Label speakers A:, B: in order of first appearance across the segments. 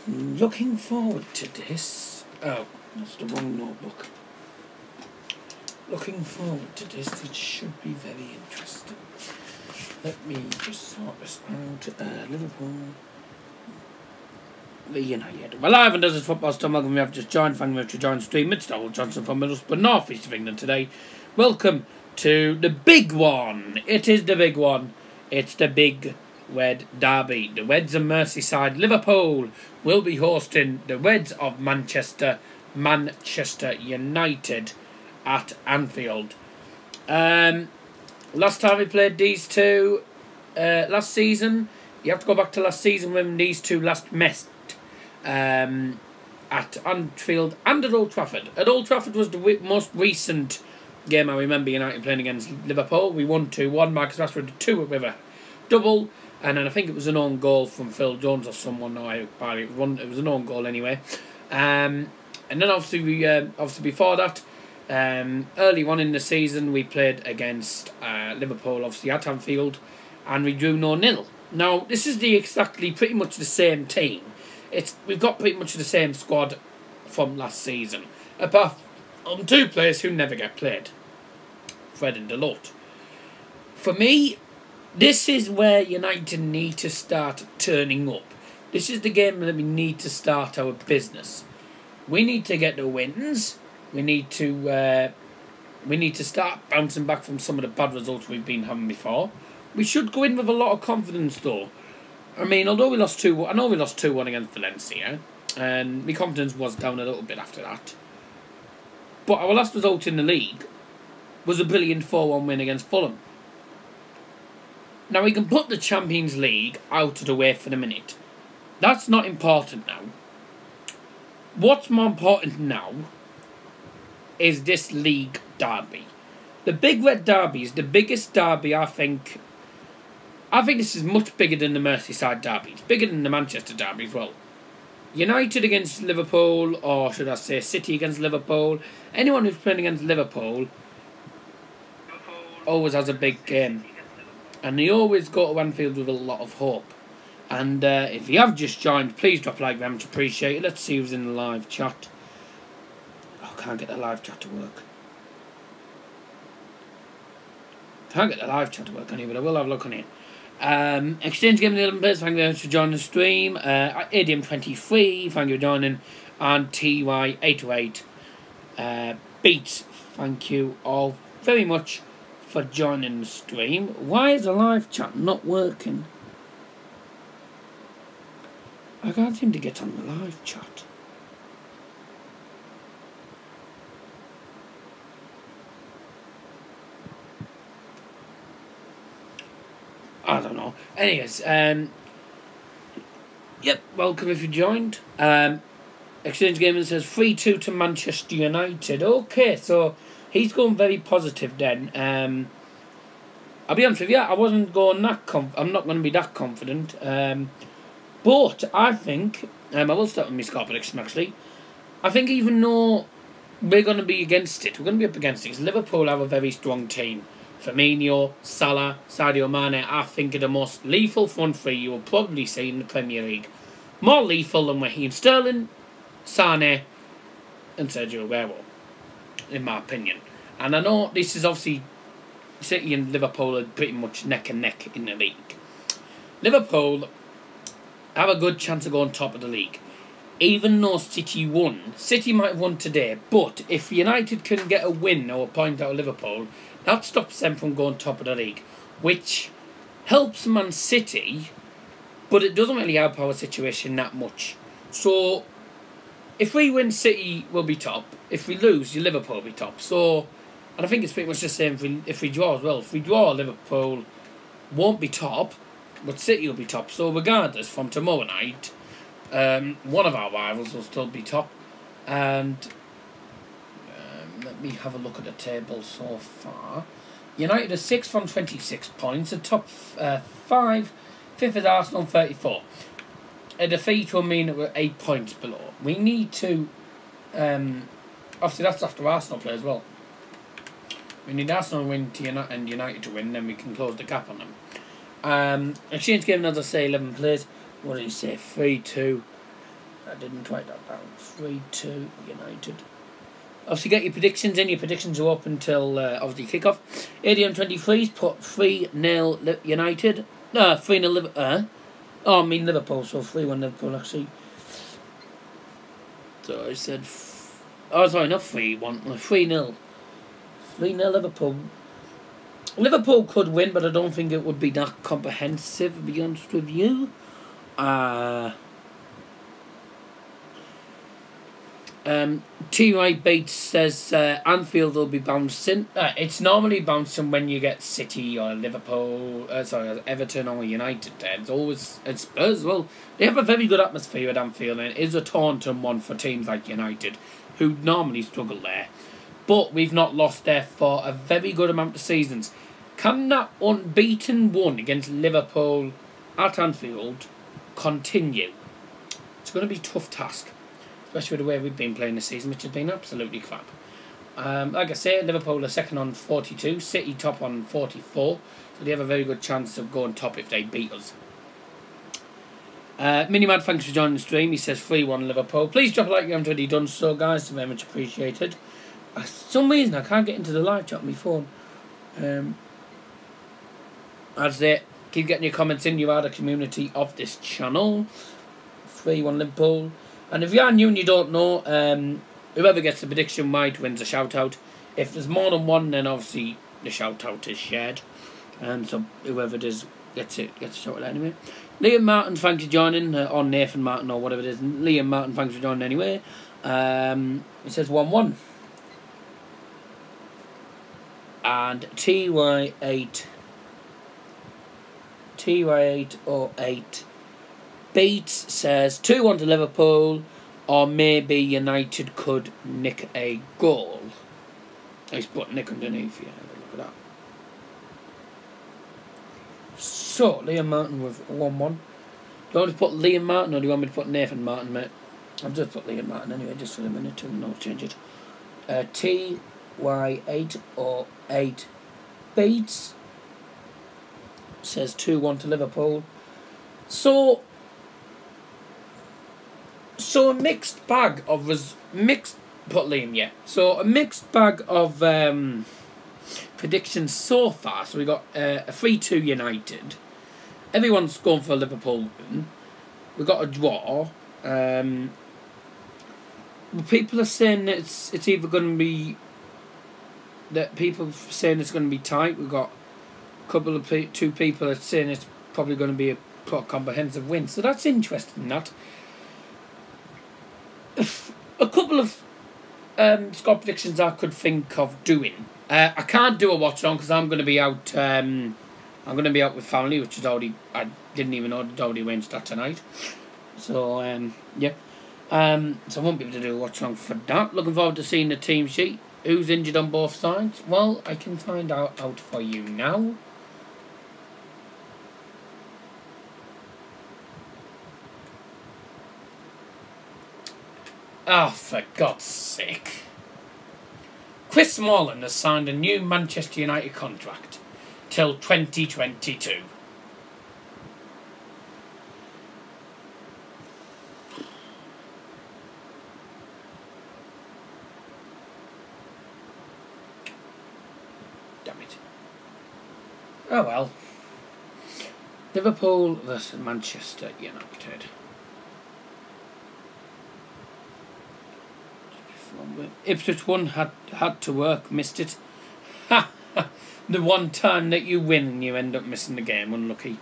A: Looking forward to this. Oh, that's the wrong notebook. Looking forward to this. It should be very interesting. Let me just sort this out. Liverpool. United. Well, live and does this football still welcome. We have just joined. Thank you for joining the stream. It's Donald Johnson from Middlesbrough, North East of England today. Welcome to the big one. It is the big one. It's the big Red Derby. The Reds of Merseyside. Liverpool will be hosting the Reds of Manchester United at Anfield. Last time we played these two last season, you have to go back to last season when these two last met at Anfield and at Old Trafford. At Old Trafford was the most recent game I remember United playing against Liverpool. We won 2-1. Marcus Rashford did 2 with a double, and then I think it was an own goal from Phil Jones or someone. No, it was an own goal anyway. And then obviously before that, early on in the season, we played against Liverpool, obviously at Anfield, and we drew 0-0. Now this is pretty much the same team. We've got pretty much the same squad from last season, apart from 2 players who never get played, Fred and Dalot. For me, this is where United need to start turning up. This is the game that we need to start our business. We need to get the wins. We need to start bouncing back from some of the bad results we've been having before. We should go in with a lot of confidence, though. I mean, although we lost 2-1, I know we lost 2-1 against Valencia, and my confidence was down a little bit after that. But our last result in the league was a brilliant 4-1 win against Fulham. Now, we can put the Champions League out of the way for the minute. That's not important now. What's more important now is this league derby. The Big Red Derby is the biggest derby, I think this is much bigger than the Merseyside derby. It's bigger than the Manchester derby as well. United against Liverpool, or should I say City against Liverpool. Anyone who's playing against Liverpool always has a big game. And they always go to Anfield with a lot of hope. And if you have just joined, please drop a like, very much appreciate it. Let's see who's in the live chat. Oh, can't get the live chat to work. Can't get the live chat to work on here, but I will have a look on it. Exchange Game of the 11 players, thank you very much for joining the stream. ADM23, thank you for joining. And TY828 Beats, thank you all very much for joining the stream. Why is the live chat not working? I can't seem to get on the live chat. I don't know. Anyways, yep, welcome if you joined. Exchange Gaming says 3-2 to Manchester United. Okay, so he's going very positive then. I'll be honest with you, I wasn't going that I'm not going to be that confident. But I think, I will start with my score prediction actually. I think even though we're going to be against it, we're going to be up against it, because Liverpool have a very strong team. Firmino, Salah, Sadio Mane, I think are the most lethal front three you will probably see in the Premier League. More lethal than Raheem Sterling, Sane and Sergio Aguero, in my opinion. And I know this is obviously City and Liverpool are pretty much neck and neck in the league. Liverpool have a good chance of going top of the league. Even though City won, City might have won today, but if United can get a win or a point out of Liverpool, that stops them from going top of the league, which helps Man City, but it doesn't really help our situation that much. So, if we win, City will be top. If we lose, Liverpool will be top. So, and I think it's pretty much the same if we draw as well. If we draw, Liverpool won't be top, but City will be top. So, regardless, from tomorrow night, one of our rivals will still be top. And let me have a look at the table so far. United are 6th on 26 points. The top 5. 5th is Arsenal on 34. A defeat will mean that we're 8 points below. We need to... obviously, that's after Arsenal play as well. We need Arsenal to win and United to win, then we can close the gap on them. Exchange Game, as I say, 11 players. What did he say? 3-2. I didn't write that down. 3-2 United. Obviously, get your predictions in. Your predictions are up until obviously kick-off. ADM23's put 3-0 United. No, 3-0 Liverpool. I mean Liverpool, so 3-1 Liverpool, actually. So I said... Oh, sorry, not 3-1. 3-0. 3-0 Liverpool. Liverpool could win, but I don't think it would be that comprehensive, to be honest with you. T.Y. Bates says Anfield will be bouncing. It's normally bouncing when you get City or Liverpool, Everton or United there. It's always Spurs as well. They have a very good atmosphere at Anfield, and it is a taunting one for teams like United, who normally struggle there. But we've not lost there for a very good amount of seasons. Can that unbeaten one against Liverpool at Anfield continue? It's going to be a tough task, especially with the way we've been playing this season, which has been absolutely crap. Like I say, Liverpool are second on 42, City top on 44, so they have a very good chance of going top if they beat us. Minimad, thanks for joining the stream. He says 3-1 Liverpool. Please drop a like if you haven't already done so, guys. Very much appreciated. For some reason, I can't get into the live chat on my phone. That's it. Keep getting your comments in. You are the community of this channel. 3-1 Liverpool. And if you are new and you don't know, whoever gets the prediction right wins a shout-out. If there's more than one, then obviously the shout-out is shared. So whoever it is gets a shout-out anyway. Liam Martin, thanks for joining. Or Nathan Martin, or whatever it is. Liam Martin, thanks for joining anyway. It says 1-1. And TY8 or 8 Bates says 2-1 to Liverpool, or maybe United could nick a goal. He's put Nick underneath. Yeah, have a look at that. So Liam Martin with 1-1. Do you want me to put Liam Martin, or do you want me to put Nathan Martin, mate? I've just put Liam Martin anyway, just for the minute, and I'll change it. TY8 or 8 Bates says 2-1 to Liverpool. So a mixed bag of put Liam, yeah. So a mixed bag of predictions so far. So we got a 3-2 United. Everyone's going for a Liverpool win. We got a draw. People are saying it's either going to be that people are saying it's going to be tight. We've got a couple of two people are saying it's probably going to be a comprehensive win. So that's interesting. That a couple of score predictions I could think of doing. I can't do a watch on because I'm going to be out. I'm going to be out with family, which is already I didn't even know I'd already arranged that tonight. So yeah. So I won't be able to do a watch along for that. Looking forward to seeing the team sheet. Who's injured on both sides? Well, I can find out for you now. Oh, for God's sake. Chris Smalling has signed a new Manchester United contract till 2022. Oh well. Liverpool versus Manchester United. Ipswich won, had to work, missed it. Ha! The one time that you win and you end up missing the game, unlucky.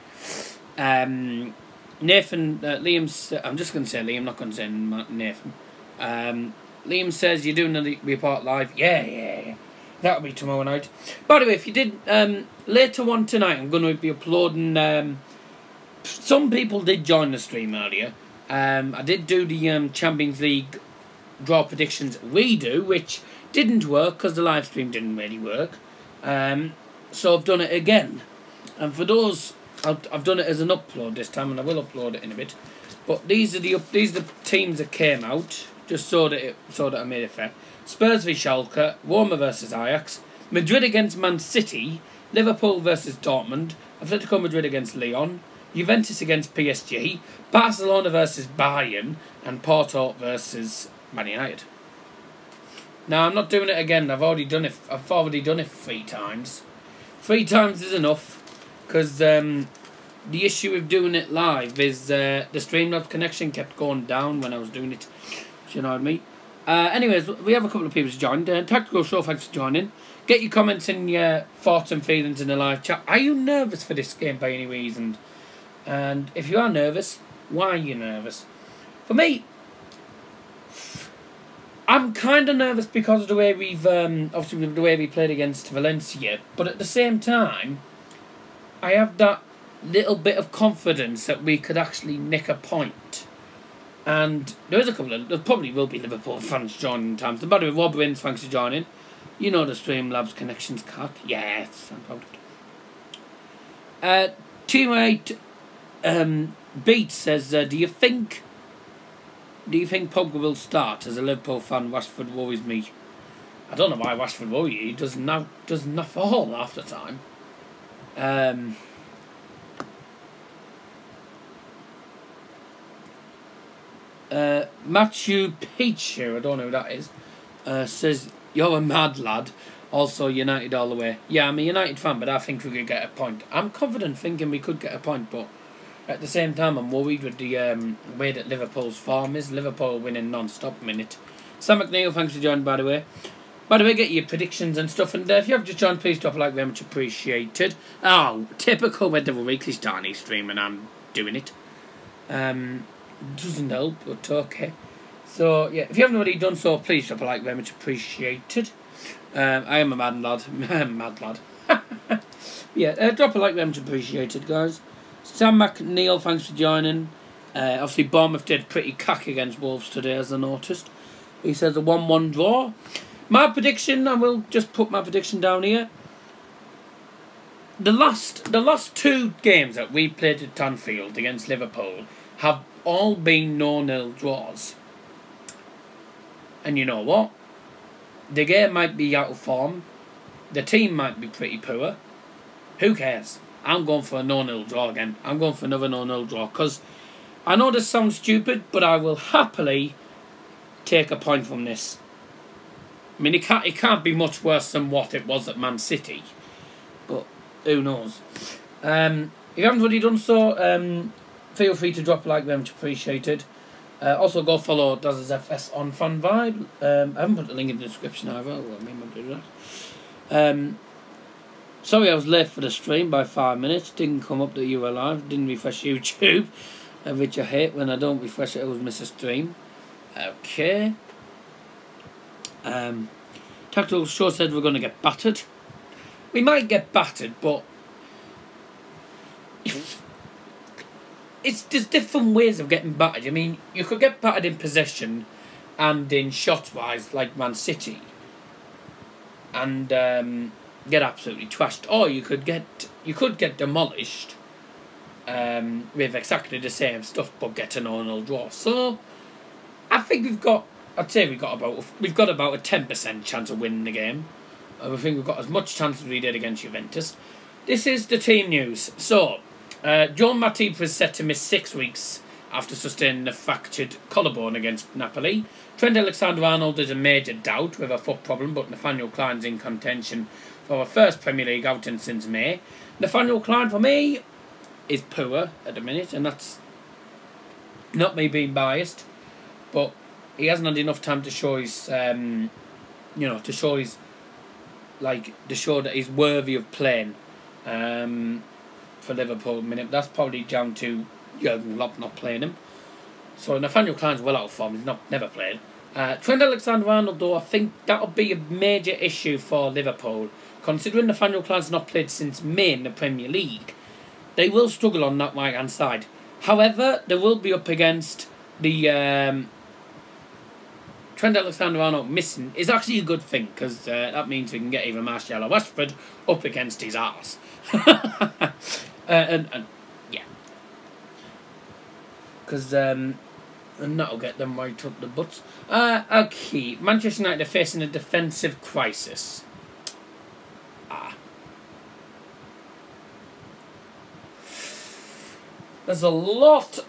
A: Nathan, Liam's. I'm just going to say Liam, not going to say Nathan. Liam says you're doing the report live. Yeah. That'll be tomorrow night. By the way, if you did later on tonight, I'm going to be uploading. Some people did join the stream earlier. I did do the Champions League draw predictions we do, which didn't work because the live stream didn't really work. So I've done it again, and for those, I've done it as an upload this time, and I will upload it in a bit. But these are the teams that came out, just so that I made it fair. Spurs v Schalke, Roma versus Ajax, Madrid against Man City, Liverpool versus Dortmund, Atletico Madrid against Lyon, Juventus against PSG, Barcelona versus Bayern, and Porto versus Man United. Now, I'm not doing it again. I've already done it 3 times. 3 times is enough, because the issue with doing it live is the Streamlabs connection kept going down when I was doing it. Do you know what I mean? Anyways, we have a couple of people joined. Tactical Show, thanks for joining. Get your comments and your thoughts and feelings in the live chat. Are you nervous for this game by any reason? And if you are nervous, why are you nervous? For me, I'm kind of nervous because of the way we've, obviously the way we played against Valencia. But at the same time, I have that little bit of confidence that we could actually nick a point. And there probably will be Liverpool fans joining times. By the way, Rob Wins, thanks for joining. You know the Streamlabs connections cut. Yes, I'm proud of it. Teammate Beat says, do you think Pogba will start? As a Liverpool fan, Rashford worries me. I don't know why Rashford worries you. He does not fall half the time. Matthew Pichu, I don't know who that is, says, you're a mad lad. Also, United all the way. Yeah, I'm a United fan, but I think we could get a point. I'm confident thinking we could get a point, but at the same time, I'm worried with the way that Liverpool's form is. Liverpool winning non-stop minute. Sam McNeil, thanks for joining, by the way. By the way, get your predictions and stuff. And if you have just joined, please drop a like, very much appreciated. Oh, typical Red Devil Weekly starting stream, and I'm doing it. Doesn't help, but okay. So, yeah, if you haven't already done so, please drop a like, very much appreciated. I am a mad lad. Mad lad. Yeah, drop a like, very much appreciated, guys. Sam McNeil, thanks for joining. Obviously, Bournemouth did pretty cack against Wolves today, as I noticed. He says a 1-1 draw. My prediction, I will just put my prediction down here. The last 2 games that we played at Anfield against Liverpool have all been 0-0 draws. And you know what? The game might be out of form. The team might be pretty poor. Who cares? I'm going for a 0-0 draw again. I'm going for another 0-0 draw. Because I know this sounds stupid, but I will happily take a point from this. I mean, it can't be much worse than what it was at Man City. But who knows? If you haven't already done so, feel free to drop a like, very much appreciated. Also, go follow Daz's FS on Fan Vibe. I haven't put the link in the description either. Well, I mean, I'll do that. Sorry I was late for the stream by 5 minutes. Didn't come up that you were live. Didn't refresh YouTube, which I hate when I don't refresh it. I always miss a stream. Okay. Tactical Show said we're going to get battered. We might get battered, but there's different ways of getting battered. I mean, you could get battered in possession and in shot-wise, like Man City, and get absolutely trashed. Or you could get demolished with exactly the same stuff, but get an 0-0 draw. So I think we've got a 10% chance of winning the game. I think we've got as much chance as we did against Juventus. This is the team news. So, John Matip is set to miss 6 weeks after sustaining a fractured collarbone against Napoli. Trent Alexander-Arnold is a major doubt with a foot problem, but Nathaniel Klein's in contention for a first Premier League outing since May. Nathaniel Klein, for me, is poor at the minute, and that's not me being biased, but he hasn't had enough time to show his, to show that he's worthy of playing for Liverpool. That's probably down to Jurgen Klopp not playing him. So Nathaniel Klein's well out of form. He's never played. Trent Alexander-Arnold, though, I think that'll be a major issue for Liverpool, considering Nathaniel Klein's not played since May in the Premier League. They will struggle on that right hand side. However, they will be up against the Trent Alexander-Arnold missing is actually a good thing, because that means we can get either Martial or Rashford up against his arse. and yeah. Because and that'll get them right up the butts. Okay, Manchester United are facing a defensive crisis. There's a lot...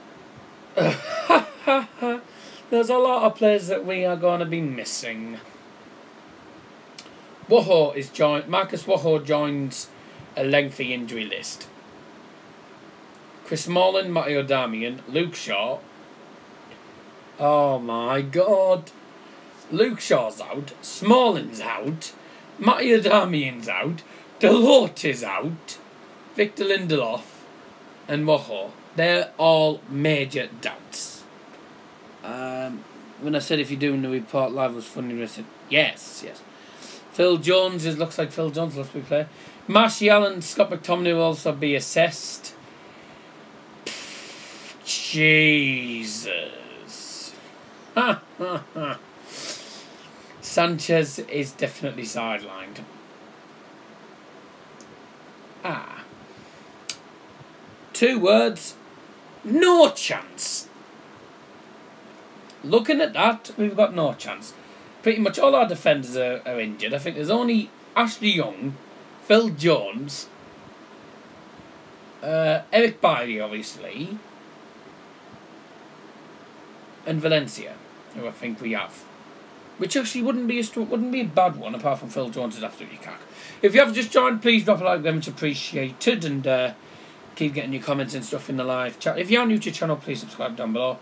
A: There's a lot of players that we are going to be missing. Marcus Woho joins a lengthy injury list. Chris Smalling, Matteo Darmian, Luke Shaw. Oh my God. Luke Shaw's out. Smalling's out. Matteo Darmian's out. Dalot is out. Victor Lindelof and Woho. They're all major doubts. When I said if you're doing the report live was funny, I said yes. Phil Jones, it looks like Phil Jones will be playing. Martial and Scott McTominay will also be assessed. Jesus. Sanchez is definitely sidelined. 2 words. No chance. Looking at that, we've got no chance. Pretty much all our defenders are injured. I think there's only Ashley Young, Phil Jones, Eric Bailly, obviously, and Valencia, who I think we have. Which actually wouldn't be a bad one, apart from Phil Jones is absolutely cack. If you have just joined, please drop a like, very much appreciated, and keep getting your comments and stuff in the live chat. If you are new to the channel, please subscribe down below.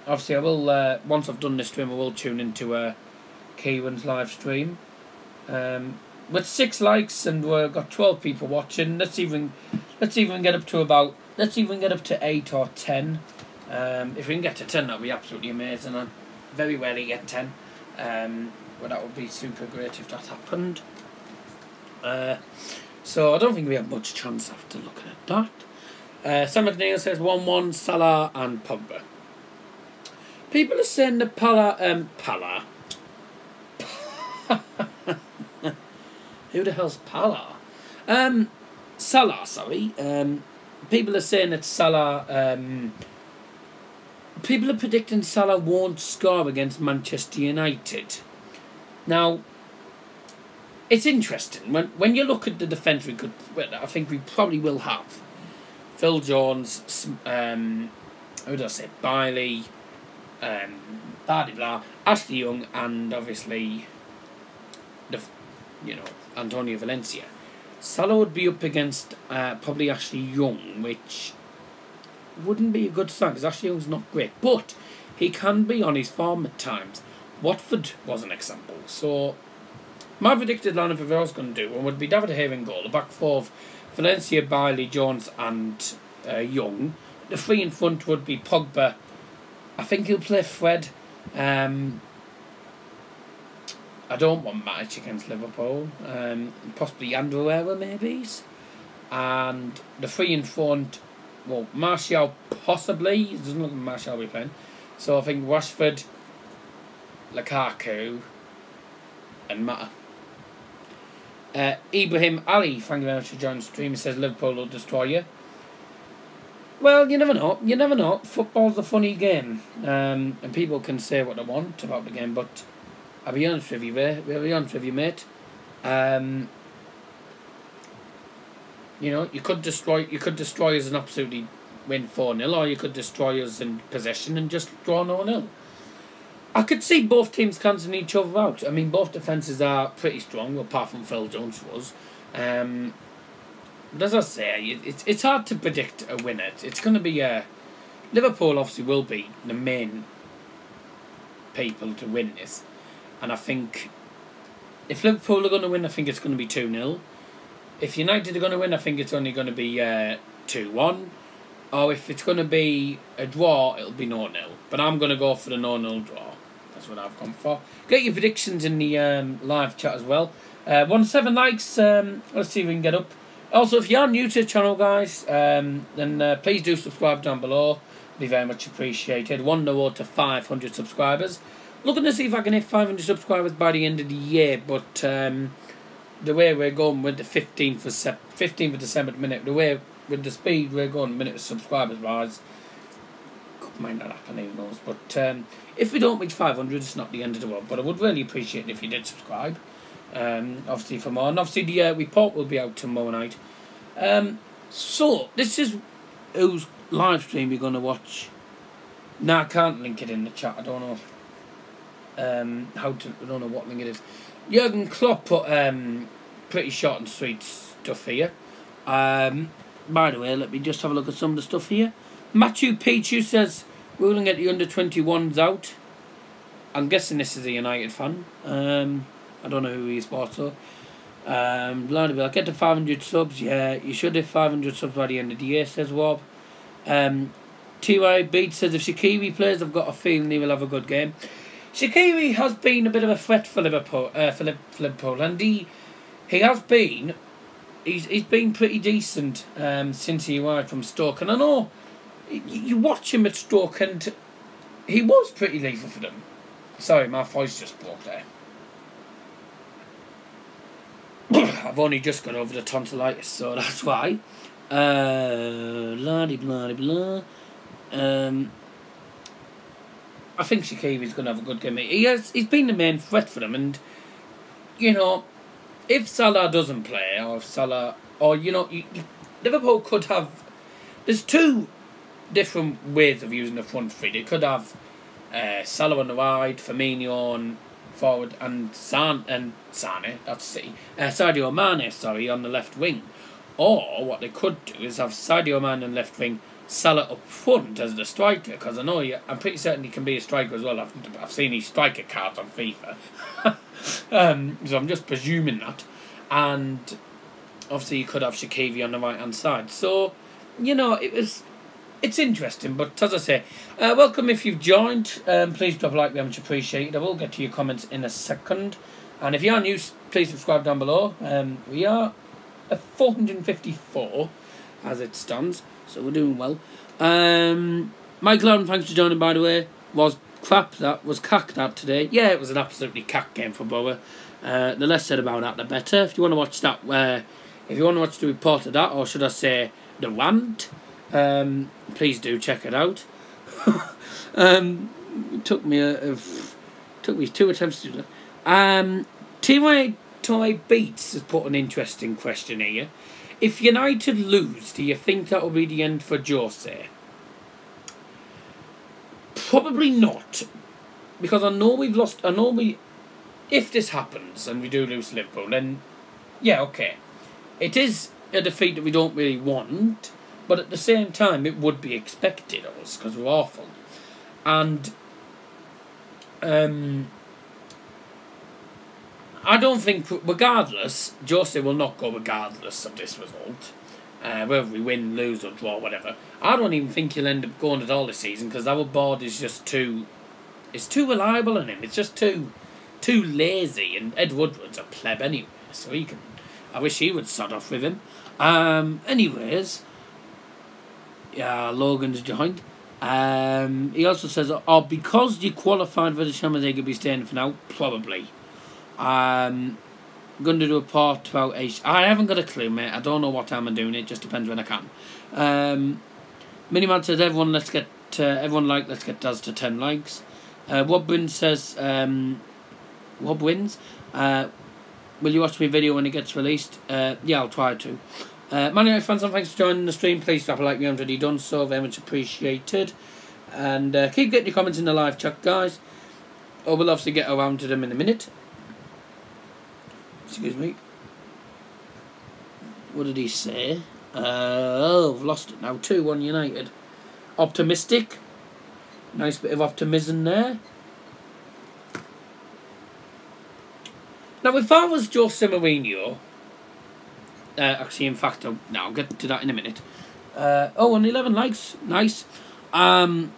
A: Obviously, I will once I've done this stream, I will tune into Kieran's live stream. With 6 likes and we've got 12 people watching. Let's even get up to 8 or 10. If we can get to 10, that'd be absolutely amazing. I very rarely get 10. But that would be super great if that happened. So I don't think we have much chance after looking at that. Sam McNeil says 1-1 Salah and Pogba. People are saying that who the hell's Pala? Salah, sorry. People are saying that Salah. People are predicting Salah won't score against Manchester United. Now, it's interesting when you look at the defence. I think we probably will have Phil Jones. Who did I say? Bailey. Ashley Young, and obviously Antonio Valencia. Salah would be up against probably Ashley Young, which wouldn't be a good sign because Ashley Young's not great, but he can be on his form at times. Watford was an example. So my predicted line of if I was going to do one would be David Hay in goal, the back 4 of Valencia, Bailey, Jones and Young. The 3 in front would be Pogba. I think he'll play Fred. I don't want Matic against Liverpool. Possibly Andrew Herrera, maybe. And the 3 in front, well, Martial possibly. It doesn't look like Martial will be playing. So I think Rashford, Lukaku, and Mata. Ibrahim Ali, thank you very much for joining the stream. He says Liverpool will destroy you. Well, you never know. You never know. Football's a funny game, and people can say what they want about the game. But I'll be honest with you, mate. You could destroy us and absolutely win 4-0, or you could destroy us in possession and just draw 0-0. I could see both teams cancelling each other out. I mean, both defences are pretty strong, apart from Phil Jones was. But as I say, it's hard to predict a winner. It's going to be Liverpool obviously will be the main people to win this. And I think if Liverpool are going to win, I think it's going to be 2-0. If United are going to win, I think it's only going to be 2-1. Or if it's going to be a draw, it'll be 0-0. But I'm going to go for the 0-0 draw. That's what I've gone for. Get your predictions in the live chat as well. 7 likes. Let's see if we can get up. Also, if you are new to the channel, guys, then please do subscribe down below. Be very much appreciated. On the road to 500 subscribers. Looking to see if I can hit 500 subscribers by the end of the year, but the way we're going with the 15th of December at the minute, with the speed we're going at the minute with subscribers wise, might not happen, who knows. But if we don't reach 500, it's not the end of the world. But I would really appreciate it if you did subscribe. Obviously for more, and obviously the report will be out tomorrow night. So, this is whose live stream you're going to watch. Now I can't link it in the chat. I don't know I don't know what link it is. Jurgen Klopp put pretty short and sweet stuff here. By the way, let me just have a look at some of the stuff here. Matthew Pichu says we're going to get the under-21s out. I'm guessing this is a United fan. I don't know who he supports though. Blah, blah, get to 500 subs. Yeah, you should have 500 subs by the end of the year, says Wob. T.Y. Beat says if Shaqiri plays, I've got a feeling he will have a good game. Shaqiri has been a bit of a threat for Liverpool, and he has been. He's been pretty decent since he arrived from Stoke, and I know you watch him at Stoke, and he was pretty lethal for them. Sorry, my voice just broke there. I've only just got over the tonsillitis, so that's why. Blah, blah, blah. I think Shaqiri's going to have a good game. He's been the main threat for them, and you know, if Salah doesn't play, or if Salah, or you know, Liverpool could have. There's two different ways of using the front three. They could have Salah on the right, Firmino on forward, and Sadio Mane, sorry, on the left wing. Or what they could do is have Sadio Mane on left wing, Salah up front as the striker, because I'm pretty certain he can be a striker as well. I've seen his striker cards on FIFA. So I'm just presuming that. And obviously you could have Shaqiri on the right hand side. So, you know, it's interesting, but as I say, welcome if you've joined. Please drop a like, very much appreciated. I will get to your comments in a second. And if you are new, please subscribe down below. We are at 454 as it stands, so we're doing well. Michael Allen, thanks for joining, by the way. Was crap, that was cack that today. Yeah, it was an absolutely cack game for Borough. The less said about that, the better. If you want to watch that, if you want to watch the report of that, or should I say the rant, please do check it out. It took me 2 attempts to do that. T.Y. Beats has put an interesting question here. If United lose, do you think that will be the end for Jose? Probably not, because I know we've lost. If this happens and we do lose Liverpool, then yeah, okay, it is a defeat that we don't really want. But at the same time, it would be expected of us because we're awful. And I don't think, regardless, Jose will not go regardless of this result. Whether we win, lose or draw, whatever. I don't even think he'll end up going at all this season because our board is just too... It's too reliable on him. It's just too lazy. And Ed Woodward's a pleb anyway, so he can... I wish he would sod off with him. Anyways... Yeah, Logan's joined. He also says, because you qualified for the Champions League, you'll be staying for now? Probably. I'm going to do a part about I haven't got a clue, mate. I don't know what time I'm doing it. Just depends when I can. Miniman says, let's get Daz to 10 likes. Wob Wins says, Wob Wins. Will you watch my video when it gets released? Yeah, I'll try to. Man United fans, thanks for joining the stream. Please drop a like if you haven't already done so. Very much appreciated. And keep getting your comments in the live chat, guys. We'll obviously get around to them in a minute. Excuse me. What did he say? I've lost it now. 2-1 United. Optimistic. Nice bit of optimism there. Now, if I was Jose Mourinho... actually, in fact, I'll get to that in a minute. And 11 likes. Nice. Logan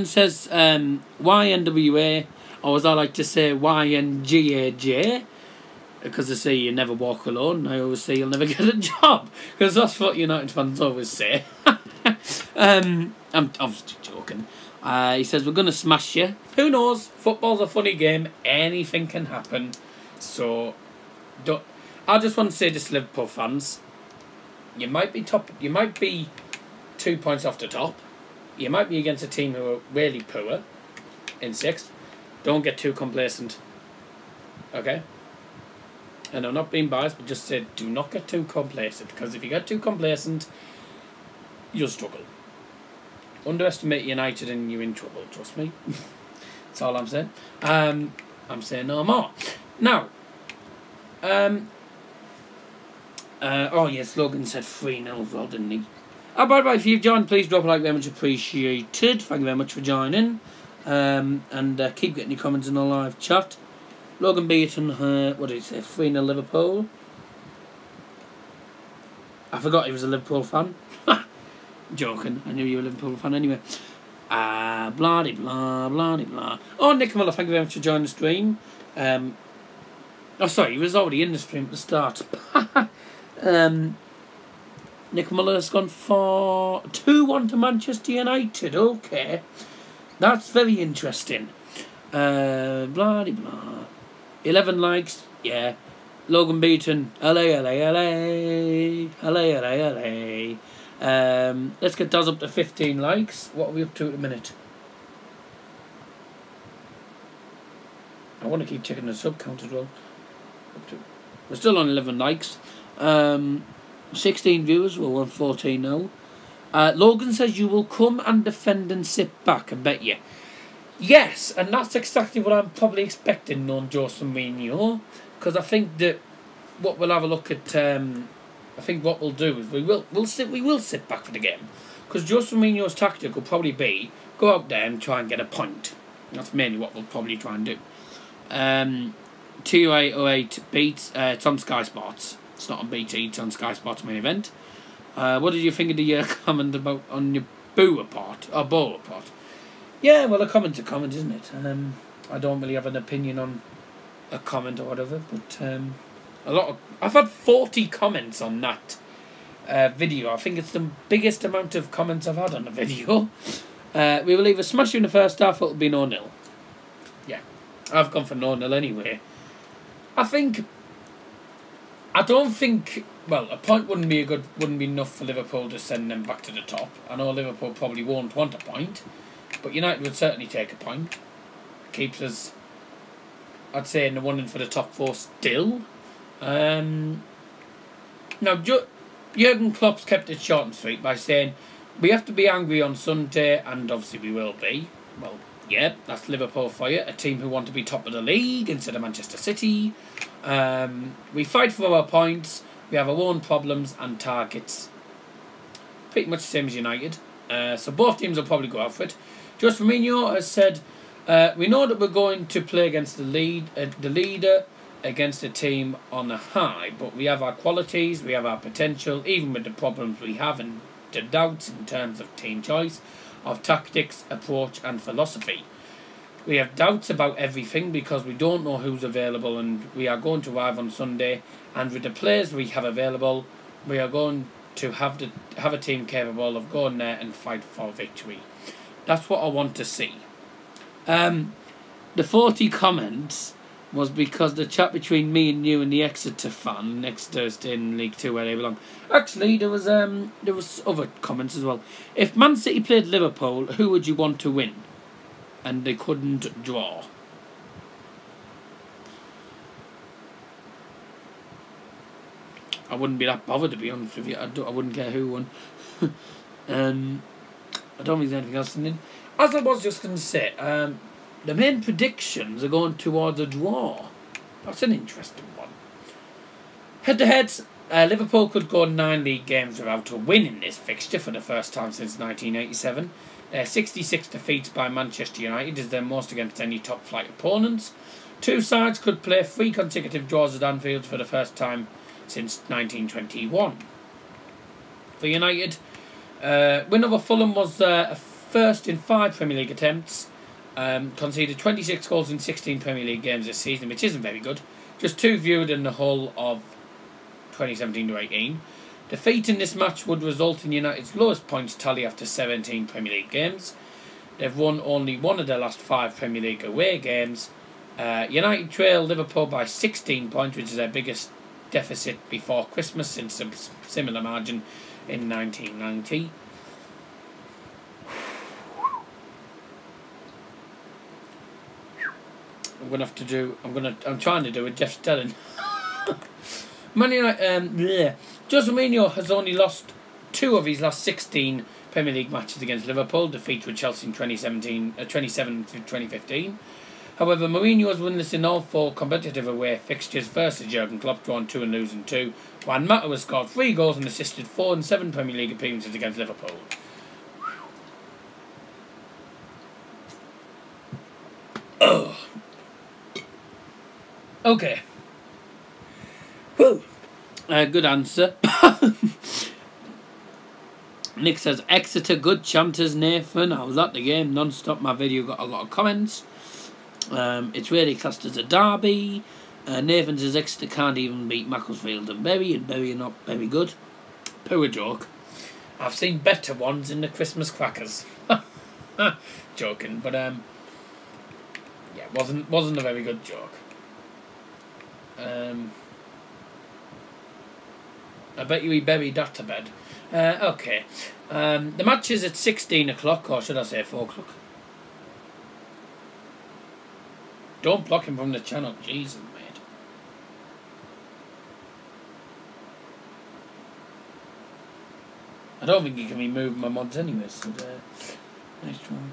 A: says, YNWA, or as I like to say, YNGAJ, because they say you never walk alone. I always say you'll never get a job, because that's what United fans always say. I'm obviously joking. He says, we're going to smash you. Who knows? Football's a funny game. Anything can happen. So, I just want to say this, Liverpool fans, you might be 2 points off the top. You might be against a team who are really poor in 6th. Don't get too complacent. Okay? And I'm not being biased, but just said, do not get too complacent, because if you get too complacent, you'll struggle. Underestimate United and you're in trouble, trust me. That's all I'm saying. I'm saying no more. Now, oh yes, Logan said 3-0 as well, didn't he? Oh, by the way, if you've joined, please drop a like, very much appreciated. Thank you very much for joining. And keep getting your comments in the live chat. Logan Beaton, what did he say? 3-0 Liverpool. I forgot he was a Liverpool fan. Joking, I knew you were a Liverpool fan anyway. Blah de blah, blah de blah. Oh, Nick Muller, thank you very much for joining the stream. Oh, sorry, he was already in the stream at the start. Nick Muller has gone for 2-1 to Manchester United. Okay, that's very interesting. Blah de blah. 11 likes, yeah. Logan Beaton, LA. Let's get Daz up to 15 likes. What are we up to at the minute? I want to keep checking the sub count as well. We're still on 11 likes. 16 viewers. We're on 14 now. Logan says you will come and defend and sit back. I bet you. Yes, and that's exactly what I'm probably expecting on Jose Mourinho, because I think that what we'll have a look at. I think what we'll do is we will sit back for the game, because Jose Mourinho's tactic will probably be go out there and try and get a point. That's mainly what we'll probably try and do. 2808 beats. It's on Sky Sports. It's not on BT. It's on Sky Sports main event. What did you think of the comment about on your Bow report? Yeah, well, a comment's a comment, isn't it? I don't really have an opinion on a comment or whatever, but I've had 40 comments on that video. I think it's the biggest amount of comments I've had on a video. We will either smash you in the first half or it'll be 0-0. Yeah, I've gone for 0-0 anyway. I don't think. Well, a point wouldn't be enough for Liverpool to send them back to the top. I know Liverpool probably won't want a point, but United would certainly take a point. Keeps us, I'd say, in the running for the top 4 still. Now, Jurgen Klopp's kept it short and sweet by saying we have to be angry on Sunday, and obviously we will be. Well, yeah, that's Liverpool for you, a team who want to be top of the league instead of Manchester City. We fight for our points. We have our own problems and targets. Pretty much the same as United. So both teams will probably go out for it. Jose Mourinho has said, we know that we're going to play against the leader, against a team on a high, but we have our qualities, we have our potential, even with the problems we have and the doubts in terms of team choice, of tactics, approach and philosophy. We have doubts about everything because we don't know who's available, and we are going to arrive on Sunday, and with the players we have available, we are going to have a team capable of going there and fight for victory. That's what I want to see. The 40 comments was because the chat between me and you and the Exeter fan next Thursday in League 2 where they belong. Actually, there was other comments as well. If Man City played Liverpool, who would you want to win? And they couldn't draw. I wouldn't be that bothered, to be honest with you. I wouldn't care who won. I don't think there's anything else in. As I was just going to say, the main predictions are going towards a draw. That's an interesting one. Head-to-heads, Liverpool could go 9 league games without a win in this fixture for the first time since 1987. 66 defeats by Manchester United is their most against any top-flight opponents. Two sides could play 3 consecutive draws at Anfield for the first time since 1921. For United, win over Fulham was a first in 5 Premier League attempts. Conceded 26 goals in 16 Premier League games this season, which isn't very good. Just 2 viewed in the whole of 2017-18. Defeat in this match would result in United's lowest points tally after 17 Premier League games. They've won only 1 of their last 5 Premier League away games. United trail Liverpool by 16 points, which is their biggest deficit before Christmas since a similar margin in 1990. I'm trying to do a Jeff Stelling. Man United, Jose Mourinho has only lost 2 of his last 16 Premier League matches against Liverpool, defeats with Chelsea in 27 to 2015. However, Mourinho has won this in all 4 competitive away fixtures versus Jurgen Klopp, drawn 2 and losing 2. Juan Mata has scored 3 goals and assisted 4 and 7 Premier League appearances against Liverpool. Oh. Okay. Whew. Good answer. Nick says, Exeter, good chanters, Nathan. I was at the game non-stop. My video got a lot of comments. It's really classed as a derby. Nathan says, Exeter can't even beat Macclesfield and Bury are not very good. Poor joke. I've seen better ones in the Christmas crackers. Joking, but yeah, wasn't a very good joke. I bet you he buried that to bed. Okay. The match is at 16 o'clock, or should I say 4 o'clock? Don't block him from the channel, Jesus, mate. I don't think you can remove my mods anyway, so nice one.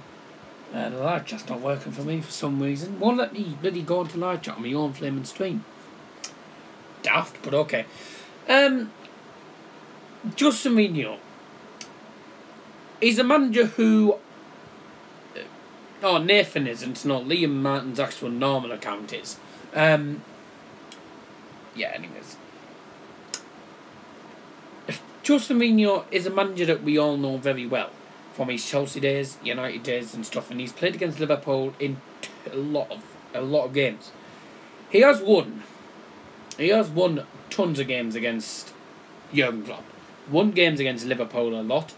A: The live chat's not working for me for some reason. Won't let me bloody go into live chat on my own flaming stream. Daft, but okay. Jose Mourinho. He's a manager who... Nathan isn't. No, Liam Martin's actual normal account is. Yeah, anyways. Jose Mourinho is a manager that we all know very well. From his Chelsea days, United days and stuff. And he's played against Liverpool in a lot of games. He has won tons of games against Jurgen Klopp. Won games against Liverpool a lot.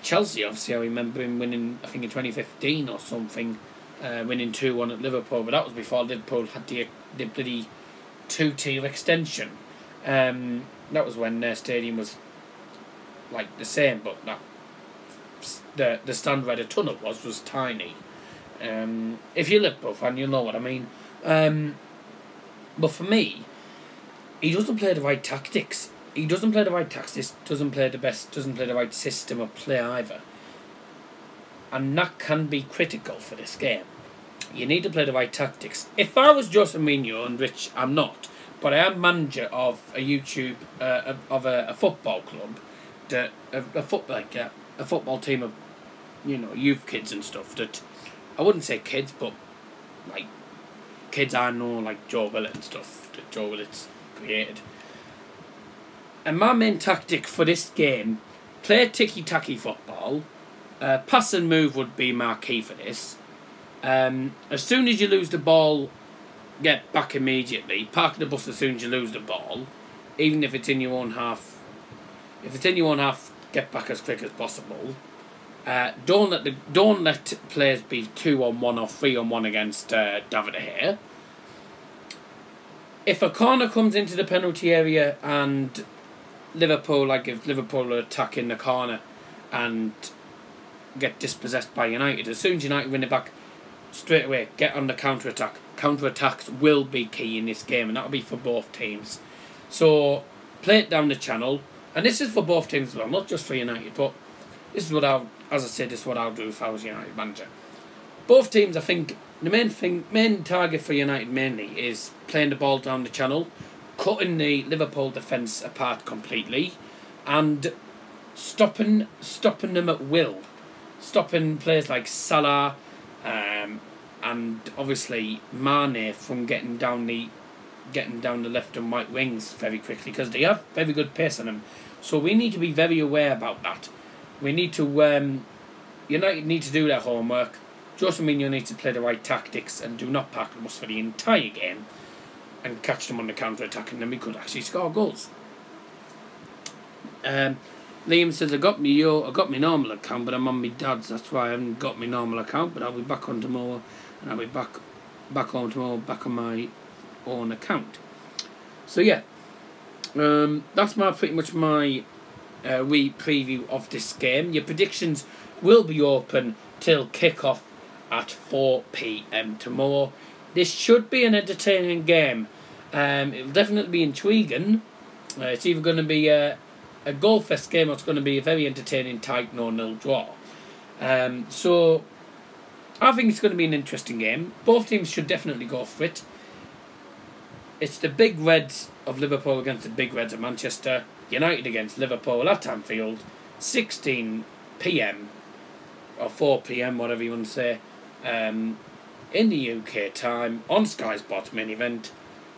A: Chelsea, obviously, I remember him winning, I think in 2015 or something, winning 2-1 at Liverpool, but that was before Liverpool had the bloody 2-tier extension. That was when their stadium was like the same, but the stand where the tunnel was tiny. If you're a Liverpool fan, you'll know what I mean. But for me, he doesn't play the right tactics. He doesn't play the right tactics, doesn't play the right system of play either. And that can be critical for this game. You need to play the right tactics. If I was Jose Mourinho, and which I'm not, but I am manager of a YouTube, of a football club, a football team of, youth kids and stuff, that, I wouldn't say kids, but, like, kids I know, like Joe Willett and stuff, that Joe Willett's created. And my main tactic for this game, play ticky-tacky football. Pass and move would be my key for this. As soon as you lose the ball, get back immediately. Park the bus as soon as you lose the ball. Even if it's in your own half. If it's in your own half, get back as quick as possible. Don't let players be 2-on-1 or 3-on-1 against David De Gea. If a corner comes into the penalty area and Liverpool, like if Liverpool are attacking the corner and get dispossessed by United, as soon as United win it back, straight away get on the counter-attack. Counter-attacks will be key in this game, and that'll be for both teams. So play it down the channel, and this is for both teams as well, not just for United, but this is what this is what I'll do if I was United manager. Both teams, I think the main target for United mainly is playing the ball down the channel, cutting the Liverpool defence apart completely, and stopping them at will. Stopping players like Salah and obviously Mane from getting down the left and right wings very quickly, because they have very good pace on them. So we need to be very aware about that. We need to United need to do their homework. Jose Mourinho needs to play the right tactics and do not park the bus for the entire game and catch them on the counter-attack, and then we could actually score goals. Liam says, I got my normal account, but I'm on my dad's. That's why I haven't got my normal account, but I'll be back on tomorrow, and I'll be back on tomorrow, back on my own account. So yeah, that's pretty much my wee preview of this game. Your predictions will be open till kick-off at 4 PM tomorrow. This should be an entertaining game. It'll definitely be intriguing. It's either going to be a goal fest game or it's going to be a very entertaining, tight 0-0 draw. So I think it's going to be an interesting game. Both teams should definitely go for it. It's the Big Reds of Liverpool against the Big Reds of Manchester. United against Liverpool at Anfield, 16 p.m. or 4 p.m, whatever you want to say, in the UK time on Sky Sports main event.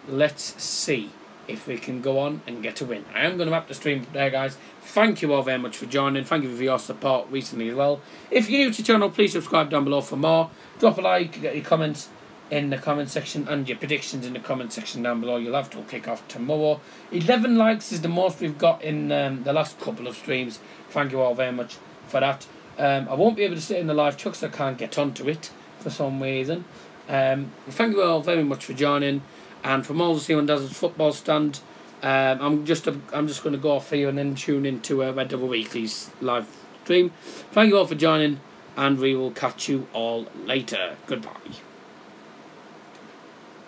A: Let's see if we can go on and get a win. I am going to wrap the stream there, guys. Thank you all very much for joining. Thank you for your support recently as well. If you're new to the channel, please subscribe down below for more. Drop a like, get your comments in the comment section and your predictions in the comment section down below. You'll have to kick off tomorrow. 11 likes is the most we've got in the last couple of streams. Thank you all very much for that. I won't be able to sit in the live chat because I can't get onto it for some reason. Thank you all very much for joining. And from all the Simon Dazzle's football stand, I'm just going to go off here and then tune into Red Devil Weekly's live stream. Thank you all for joining, and we will catch you all later. Goodbye.